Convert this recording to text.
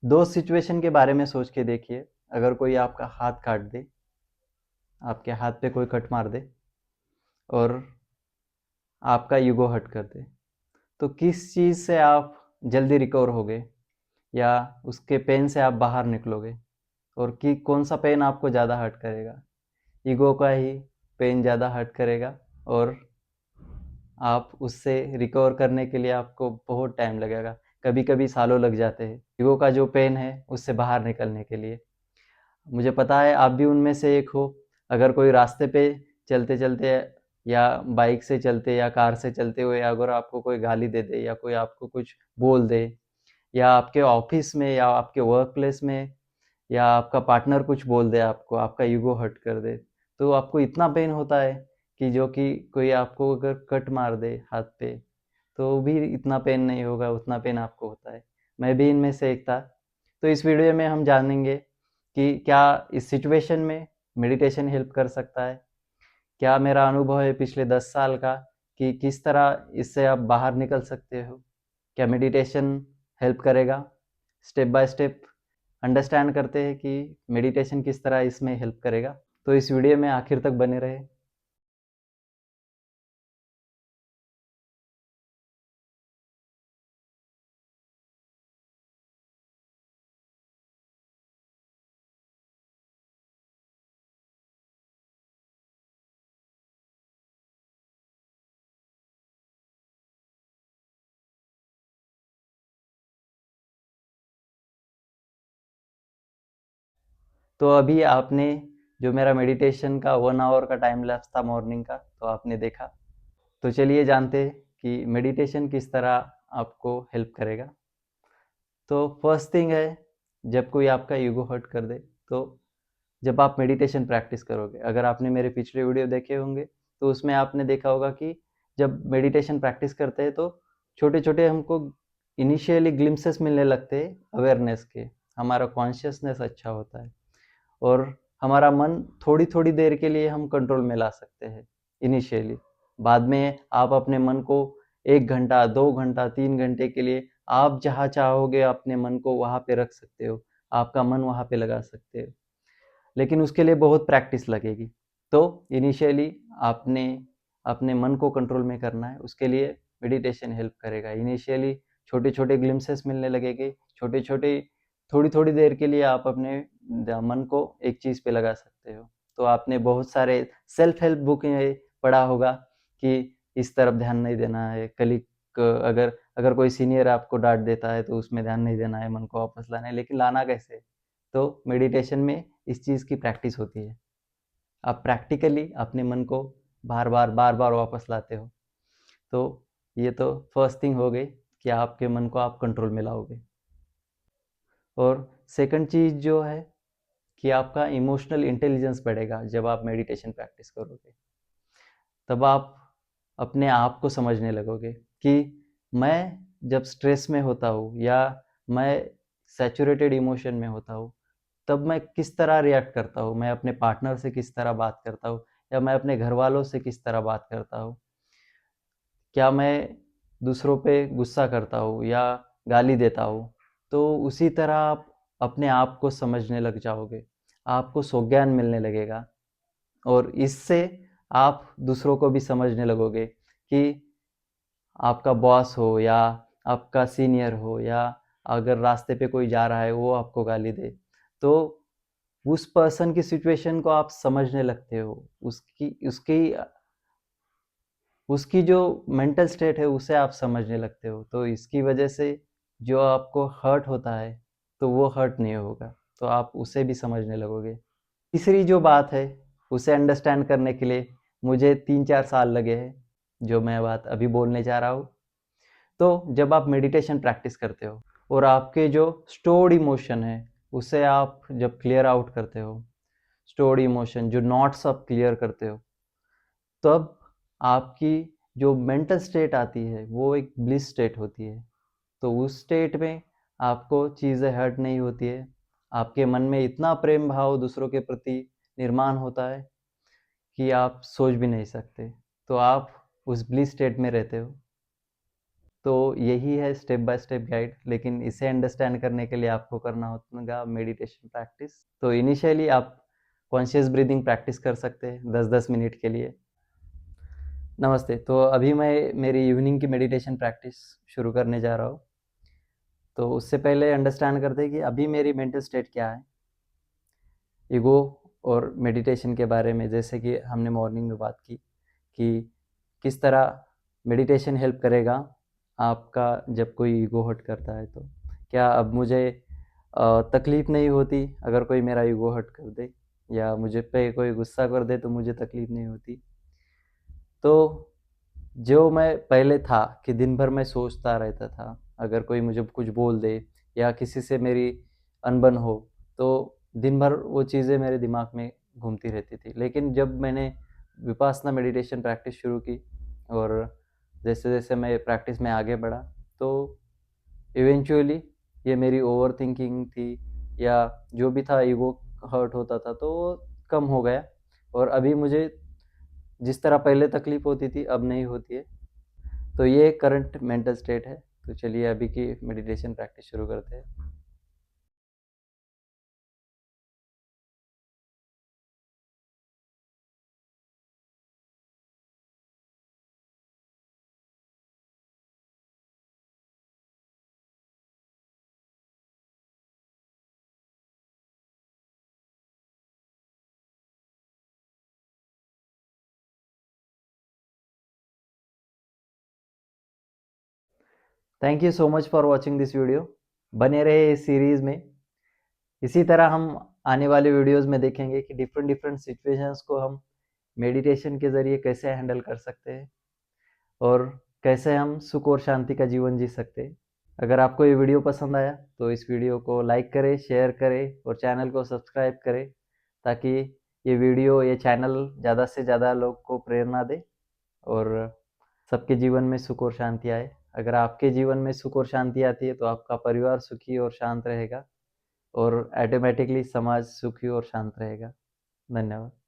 दो सिचुएशन के बारे में सोच के देखिए। अगर कोई आपका हाथ काट दे, आपके हाथ पे कोई कट मार दे और आपका ईगो हर्ट कर दे, तो किस चीज़ से आप जल्दी रिकवर होगे या उसके पेन से आप बाहर निकलोगे? और कि कौन सा पेन आपको ज़्यादा हर्ट करेगा? ईगो का ही पेन ज़्यादा हर्ट करेगा और आप उससे रिकवर करने के लिए आपको बहुत टाइम लगेगा, कभी-कभी सालों लग जाते हैं, ईगो का जो पेन है उससे बाहर निकलने के लिए। मुझे पता है आप भी उनमें से एक हो। अगर कोई रास्ते पे चलते-चलते या बाइक से चलते या कार से चलते हुए अगर आपको कोई गाली दे दे या कोई आपको कुछ बोल दे या आपके ऑफिस में या आपके वर्क प्लेस में या आपका पार्टनर कुछ बोल दे आपको, आपका ईगो हर्ट कर दे, तो आपको इतना पेन होता है कि जो कि कोई आपको अगर कट मार दे हाथ पे, तो भी इतना पेन नहीं होगा, उतना पेन आपको होता है। मैं भी इनमें से एक था। तो इस वीडियो में हम जानेंगे कि क्या इस सिचुएशन में मेडिटेशन हेल्प कर सकता है? क्या मेरा अनुभव है पिछले 10 साल का कि किस तरह इससे आप बाहर निकल सकते हो? क्या मेडिटेशन हेल्प करेगा? स्टेप बाय स्टेप अंडरस्टैंड करते हैं कि मेडिटेशन किस तरह इसमें हेल्प करेगा। तो इस वीडियो में आखिर तक बने रहे। तो अभी आपने जो मेरा मेडिटेशन का 1 आवर का टाइम लैप्स था मॉर्निंग का, तो आपने देखा। तो चलिए जानते हैं कि मेडिटेशन किस तरह आपको हेल्प करेगा। तो फर्स्ट थिंग है, जब कोई आपका ईगो हर्ट कर दे, तो जब आप मेडिटेशन प्रैक्टिस करोगे, अगर आपने मेरे पिछले वीडियो देखे होंगे तो उसमें आपने देखा होगा कि जब मेडिटेशन प्रैक्टिस करते हैं तो छोटे छोटे हमको इनिशियली ग्लिम्सेस मिलने लगते हैं अवेयरनेस के। हमारा कॉन्शियसनेस अच्छा होता है और हमारा मन थोड़ी थोड़ी देर के लिए हम कंट्रोल में ला सकते हैं इनिशियली। बाद में आप अपने मन को 1 घंटा 2 घंटा 3 घंटे के लिए आप जहाँ चाहोगे अपने मन को वहाँ पे रख सकते हो, आपका मन वहाँ पे लगा सकते हो। लेकिन उसके लिए बहुत प्रैक्टिस लगेगी। तो इनिशियली आपने अपने मन को कंट्रोल में करना है, उसके लिए मेडिटेशन हेल्प करेगा। इनिशियली छोटे छोटे ग्लिम्सेस मिलने लगेंगे, छोटे छोटे थोड़ी थोड़ी देर के लिए आप अपने मन को एक चीज़ पे लगा सकते हो। तो आपने बहुत सारे सेल्फ हेल्प बुक में पढ़ा होगा कि इस तरफ ध्यान नहीं देना है, अगर अगर कोई सीनियर आपको डांट देता है तो उसमें ध्यान नहीं देना है, मन को वापस लाना है। लेकिन लाना कैसे? तो मेडिटेशन में इस चीज़ की प्रैक्टिस होती है। आप प्रैक्टिकली अपने मन को बार बार वापस लाते हो। तो ये तो फर्स्ट थिंग हो गई कि आपके मन को आप कंट्रोल में लाओगे। और सेकंड चीज़ जो है कि आपका इमोशनल इंटेलिजेंस बढ़ेगा जब आप मेडिटेशन प्रैक्टिस करोगे। तब आप अपने आप को समझने लगोगे कि मैं जब स्ट्रेस में होता हूँ या मैं सैचुरेटेड इमोशन में होता हूँ, तब मैं किस तरह रिएक्ट करता हूँ, मैं अपने पार्टनर से किस तरह बात करता हूँ या मैं अपने घर वालों से किस तरह बात करता हूँ। क्या मैं दूसरों पे गुस्सा करता हूँ या गाली देता हूँ, तो उसी तरह आप अपने आप को समझने लग जाओगे, आपको स्वज्ञान मिलने लगेगा और इससे आप दूसरों को भी समझने लगोगे कि आपका बॉस हो या आपका सीनियर हो या अगर रास्ते पे कोई जा रहा है वो आपको गाली दे, तो उस पर्सन की सिचुएशन को आप समझने लगते हो, उसकी उसकी उसकी जो मेंटल स्टेट है उसे आप समझने लगते हो। तो इसकी वजह से जो आपको हर्ट होता है तो वो हर्ट नहीं होगा, तो आप उसे भी समझने लगोगे। तीसरी जो बात है उसे अंडरस्टैंड करने के लिए मुझे 3-4 साल लगे हैं, जो मैं बात अभी बोलने जा रहा हूँ। तो जब आप मेडिटेशन प्रैक्टिस करते हो और आपके जो स्टोर्ड इमोशन है उसे आप जब क्लियर आउट करते हो, स्टोर्ड इमोशन जो नॉट्स आप क्लियर करते हो, तब आपकी जो मेंटल स्टेट आती है वो एक ब्लिस स्टेट होती है। तो उस स्टेट में आपको चीज़ें हर्ट नहीं होती है, आपके मन में इतना प्रेम भाव दूसरों के प्रति निर्माण होता है कि आप सोच भी नहीं सकते। तो आप उस ब्लिस स्टेट में रहते हो। तो यही है स्टेप बाय स्टेप गाइड, लेकिन इसे अंडरस्टैंड करने के लिए आपको करना होगा मेडिटेशन प्रैक्टिस। तो इनिशियली आप कॉन्शियस ब्रीदिंग प्रैक्टिस कर सकते हैं 10-10 मिनट के लिए। नमस्ते। तो अभी मैं मेरी इवनिंग की मेडिटेशन प्रैक्टिस शुरू करने जा रहा हूँ। तो उससे पहले अंडरस्टैंड करते हैं कि अभी मेरी मेंटल स्टेट क्या है। ईगो और मेडिटेशन के बारे में, जैसे कि हमने मॉर्निंग में बात की कि किस तरह मेडिटेशन हेल्प करेगा आपका जब कोई ईगो हर्ट करता है। तो क्या अब मुझे तकलीफ़ नहीं होती अगर कोई मेरा ईगो हर्ट कर दे, या मुझे पे कोई गुस्सा कर दे तो मुझे तकलीफ़ नहीं होती। तो जो मैं पहले था कि दिन भर मैं सोचता रहता था, अगर कोई मुझे कुछ बोल दे या किसी से मेरी अनबन हो, तो दिन भर वो चीज़ें मेरे दिमाग में घूमती रहती थी। लेकिन जब मैंने विपासना मेडिटेशन प्रैक्टिस शुरू की और जैसे-जैसे मैं प्रैक्टिस में आगे बढ़ा, तो इवेंचुअली ये मेरी ओवरथिंकिंग थी या जो भी था, ईगो हर्ट होता था, तो वो कम हो गया और अभी मुझे जिस तरह पहले तकलीफ़ होती थी, अब नहीं होती है। तो ये करंट मेंटल स्टेट है। तो चलिए अभी की मेडिटेशन प्रैक्टिस शुरू करते हैं। Thank you so much for watching this video. बने रहे इस सीरीज़ में। इसी तरह हम आने वाले वीडियोज़ में देखेंगे कि डिफरेंट डिफरेंट सिचुएशंस को हम मेडिटेशन के ज़रिए कैसे हैंडल कर सकते हैं और कैसे हम सुख और शांति का जीवन जी सकते हैं। अगर आपको ये वीडियो पसंद आया तो इस वीडियो को लाइक करें, शेयर करें और चैनल को सब्सक्राइब करें, ताकि ये वीडियो, ये चैनल ज़्यादा से ज़्यादा लोग को प्रेरणा दे और सबके जीवन में सुख और शांति आए। अगर आपके जीवन में सुख और शांति आती है तो आपका परिवार सुखी और शांत रहेगा और ऑटोमेटिकली समाज सुखी और शांत रहेगा। धन्यवाद।